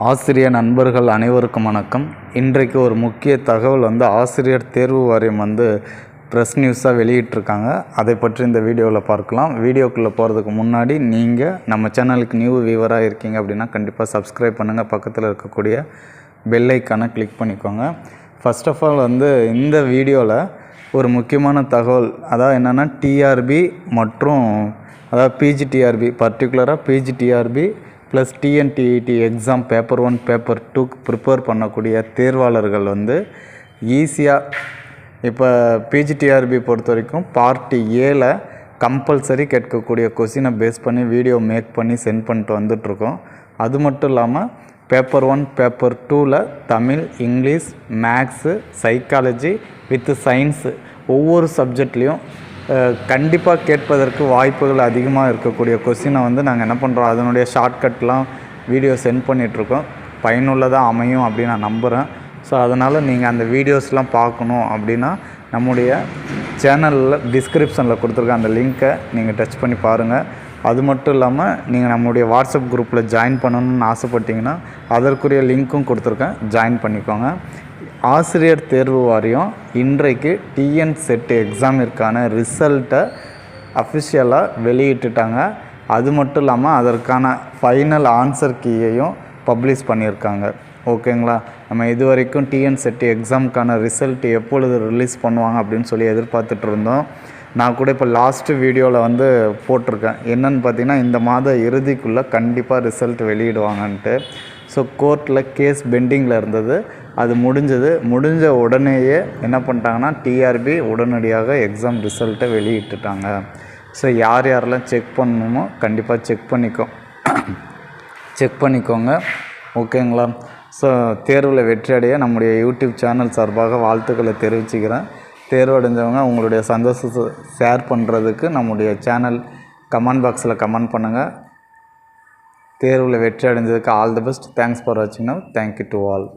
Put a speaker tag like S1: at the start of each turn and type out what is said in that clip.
S1: ஆசிரிய நண்பர்கள் அனைவருக்கும் வணக்கம். இன்றைக்கு ஒரு முக்கிய தகவல் ஆசிரியர் தேர்வு வாரியம் ப்ரெஸ் நியூஸாக வெளியிட்டிருக்காங்க. அதை பற்றி இந்த வீடியோவில் பார்க்கலாம். வீடியோக்குள்ளே போகிறதுக்கு முன்னாடி நீங்கள் நம்ம சேனலுக்கு நியூ வியூவராக இருக்கீங்க அப்படின்னா கண்டிப்பாக சப்ஸ்கிரைப் பண்ணுங்கள். பக்கத்தில் இருக்கக்கூடிய பெல் ஐக்கானை கிளிக் பண்ணிக்கோங்க. ஃபர்ஸ்ட் ஆஃப் ஆல் இந்த வீடியோவில் ஒரு முக்கியமான தகவல், அதாவது என்னென்னா டிஆர்பி மற்றும் அதாவது பிஜிடிஆர்பி, பர்டிகுலராக PGTRB plus TNTET exam paper 1 paper 2 prepare பண்ணக்கூடிய தேர்வாளர்கள் ஈஸியாக இப்போ பிஜிடிஆர்பி பொறுத்த வரைக்கும் பார்ட் ஏல கம்பல்சரி கேட்கக்கூடிய கொஸ்டினை பேஸ் பண்ணி வீடியோ மேக் பண்ணி சென்ட் பண்ணிட்டு வந்துட்ருக்கோம். அது மட்டும் இல்லாமல் பேப்பர் 1 பேப்பர் 2ல் Tamil, English, maths, psychology with science ஒவ்வொரு சப்ஜெக்ட்லேயும் கண்டிப்பாக கேட்பதற்கு வாய்ப்புகள் அதிகமாக இருக்கக்கூடிய கொஸ்டினை நாங்கள் என்ன பண்ணுறோம், அதனுடைய ஷார்ட்கட்லாம் வீடியோ சென்ட் பண்ணிகிட்ருக்கோம். பயனுள்ளதாக அமையும் அப்படின்னு நான் நம்புகிறேன். ஸோ அதனால் நீங்கள் அந்த வீடியோஸ்லாம் பார்க்கணும் அப்படின்னா நம்முடைய சேனலில் டிஸ்கிரிப்ஷனில் கொடுத்துருக்க அந்த லிங்க்கை நீங்கள் டச் பண்ணி பாருங்கள். அது மட்டும் இல்லாமல் நீங்கள் நம்முடைய வாட்ஸ்அப் குரூப்பில் ஜாயின் பண்ணணும்னு ஆசைப்பட்டீங்கன்னா அதற்குரிய லிங்க்கும் கொடுத்துருக்கேன், ஜாயின் பண்ணிக்கோங்க. ஆசிரியர் தேர்வு வாரியம் இன்றைக்கு டிஎன் செட் எக்ஸாமிற்கான ரிசல்ட்டை அஃபிஷியலாக வெளியிட்டுட்டாங்க. அது மட்டும் இல்லாமல் அதற்கான ஃபைனல் ஆன்சர் கீயையும் பப்ளிஷ் பண்ணியிருக்காங்க. ஓகேங்களா? நம்ம இது வரைக்கும் டிஎன் செட் எக்ஸாமுக்கான ரிசல்ட் எப்பொழுது ரிலீஸ் பண்ணுவாங்க அப்படின்னு சொல்லி எதிர்பார்த்துட்டு இருந்தோம். நான் கூட இப்போ லாஸ்ட்டு வீடியோவில் போட்டிருக்கேன். என்னென்னு பார்த்தீங்கன்னா இந்த மாத இறுதிக்குள்ளே கண்டிப்பாக ரிசல்ட் வெளியிடுவாங்கன்ட்டு. ஸோ கோர்ட்டில் கேஸ் பெண்டிங்கில் இருந்தது, அது முடிஞ்ச உடனேயே என்ன பண்ணிட்டாங்கன்னா டிஆர்பி உடனடியாக எக்ஸாம் ரிசல்ட்டை வெளியிட்டுட்டாங்க. ஸோ யாரெல்லாம் செக் பண்ணணுமோ கண்டிப்பாக செக் பண்ணிக்கோங்க. ஓகேங்களா? ஸோ தேர்வில் வெற்றி அடைய நம்முடைய யூடியூப் சேனல் சார்பாக வாழ்த்துக்களை தெரிவிச்சுக்கிறேன். தேர்வடைஞ்சவங்க உங்களுடைய சந்தோஷத்தை ஷேர் பண்ணுறதுக்கு நம்முடைய சேனல் கமெண்ட் பாக்ஸில் கமெண்ட் பண்ணுங்கள். தேர்வில் வெற்றி அடைஞ்சதுக்கு all the best. Thanks for வாட்சிங். Now thank you to all.